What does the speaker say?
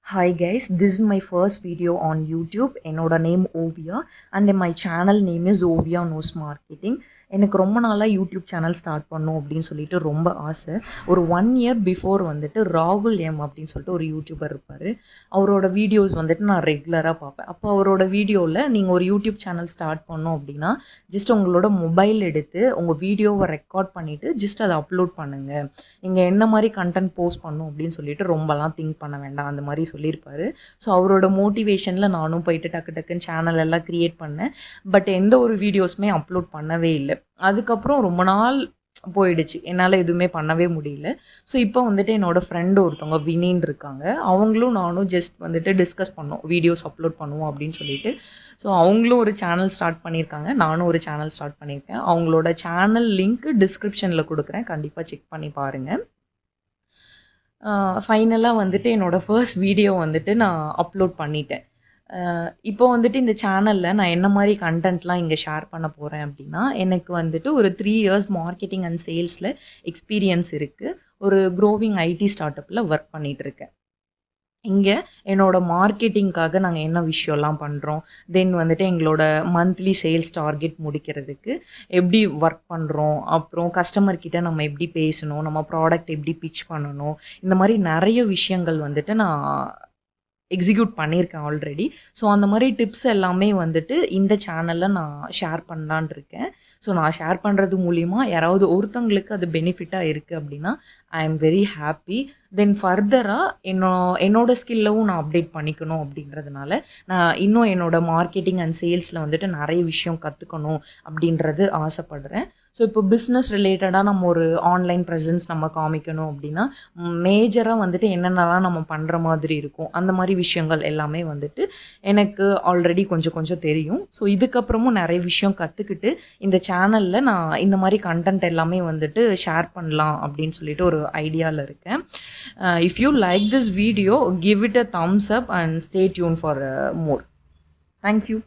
Hi guys, this is my first video on YouTube. என்னோட name Oviya and my channel name is Oviya knows marketing. எனக்கு ரொம்ப நாளாக YouTube channel start பண்ணும் அப்படின்னு சொல்லிட்டு ரொம்ப ஆசை. ஒரு 1 இயர் பிஃபோர் வந்துட்டு ராகுல் எம் அப்படின்னு சொல்லிட்டு ஒரு யூடியூபர் இருப்பார். அவரோட வீடியோஸ் வந்துட்டு நான் ரெகுலராக பார்ப்பேன். அப்போ அவரோட வீடியோவில் நீங்கள் ஒரு யூடியூப் சேனல் ஸ்டார்ட் பண்ணோம் அப்படின்னா ஜஸ்ட் உங்களோட மொபைல் எடுத்து உங்கள் வீடியோவை ரெக்கார்ட் பண்ணிவிட்டு ஜஸ்ட் அதை அப்லோட் பண்ணுங்கள். நீங்கள் என்ன மாதிரி கண்டென்ட் போஸ்ட் பண்ணும் அப்படின்னு சொல்லிட்டு ரொம்பலாம் திங்க் பண்ண வேண்டாம் அந்த மாதிரி சொல்லியிருப்பாரு. ஸோ அவரோட மோட்டிவேஷனில் நானும் போயிட்டு டக்கு டக்குன்னு சேனல் எல்லாம் க்ரியேட் பண்ணேன். பட் எந்த ஒரு வீடியோஸுமே அப்லோட் பண்ணவே இல்லை. அதுக்கப்புறம் ரொம்ப நாள் போயிடுச்சு, என்னால் எதுவுமே பண்ணவே முடியல. ஸோ இப்போ வந்துட்டு என்னோடய ஃப்ரெண்டு ஒருத்தவங்க வினின்னு இருக்காங்க. அவங்களும் நானும் ஜஸ்ட் வந்துட்டு டிஸ்கஸ் பண்ணோம், வீடியோஸ் அப்லோட் பண்ணுவோம் அப்படின்னு சொல்லிட்டு. ஸோ அவங்களும் ஒரு சேனல் ஸ்டார்ட் பண்ணியிருக்காங்க, நானும் ஒரு சேனல் ஸ்டார்ட் பண்ணியிருக்கேன். அவங்களோட சேனல் லிங்க் டிஸ்கிரிப்ஷனில் கொடுக்குறேன், கண்டிப்பாக செக் பண்ணி பாருங்கள். ஃபைனலாக வந்துட்டு என்னோடய ஃபர்ஸ்ட் வீடியோ வந்துட்டு நான் அப்லோட் பண்ணிட்டேன். இப்போ வந்துட்டு இந்த சேனலில் நான் என்ன மாதிரி கண்டென்ட்லாம் இங்கே ஷேர் பண்ண போகிறேன் அப்படின்னா, எனக்கு வந்துட்டு ஒரு 3 இயர்ஸ் மார்க்கெட்டிங் அண்ட் சேல்ஸில் எக்ஸ்பீரியன்ஸ் இருக்குது. ஒரு க்ரோவிங் ஐடி ஸ்டார்ட் அப்பில் ஒர்க் பண்ணிகிட்ருக்கேன். இங்கே என்னோடய மார்க்கெட்டிங்காக நாங்கள் என்ன விஷயம்லாம் பண்ணுறோம், தென் வந்துட்டு எங்களோட மந்த்லி சேல்ஸ் டார்கெட் முடிக்கிறதுக்கு எப்படி ஒர்க் பண்ணுறோம், அப்புறம் கஸ்டமர்கிட்ட நம்ம எப்படி பேசணும், நம்ம ப்ராடக்ட் எப்படி பிட்ச் பண்ணணும், இந்த மாதிரி நிறைய விஷயங்கள் வந்துட்டு நான் எக்ஸிக்யூட் பண்ணியிருக்கேன் ஆல்ரெடி. ஸோ அந்த மாதிரி டிப்ஸ் எல்லாமே வந்துட்டு இந்த சேனலில் நான் ஷேர் பண்ணலான் இருக்கேன். ஸோ நான் ஷேர் பண்ணுறது மூலிமா யாராவது ஒருத்தவங்களுக்கு அது பெனிஃபிட்டாக இருக்குது அப்படின்னா ஐ எம் வெரி ஹாப்பி. தென் ஃபர்தராக என்னோடய ஸ்கில்லவும் நான் அப்டேட் பண்ணிக்கணும் அப்படின்றதுனால நான் இன்னும் என்னோடய மார்க்கெட்டிங் அண்ட் சேல்ஸில் வந்துட்டு நிறைய விஷயம் கற்றுக்கணும் அப்படின்றது ஆசைப்படுறேன். ஸோ இப்போ பிஸ்னஸ் ரிலேட்டடாக நம்ம ஒரு ஆன்லைன் ப்ரெசன்ஸ் நம்ம காமிக்கணும் அப்படின்னா மேஜராக வந்துட்டு என்னென்னலாம் நம்ம பண்ணுற மாதிரி இருக்கும், அந்த மாதிரி விஷயங்கள் எல்லாமே வந்துட்டு எனக்கு ஆல்ரெடி கொஞ்சம் கொஞ்சம் தெரியும். ஸோ இதுக்கப்புறமும் நிறைய விஷயம் கற்றுக்கிட்டு இந்த சேனலில் நான் இந்த மாதிரி கண்டென்ட் எல்லாமே வந்துட்டு ஷேர் பண்ணலாம் அப்படின்னு சொல்லிட்டு ஒரு ஐடியாவில் இருக்கேன். If you like this video, give it a Thums up and stay tune for more. Thank you.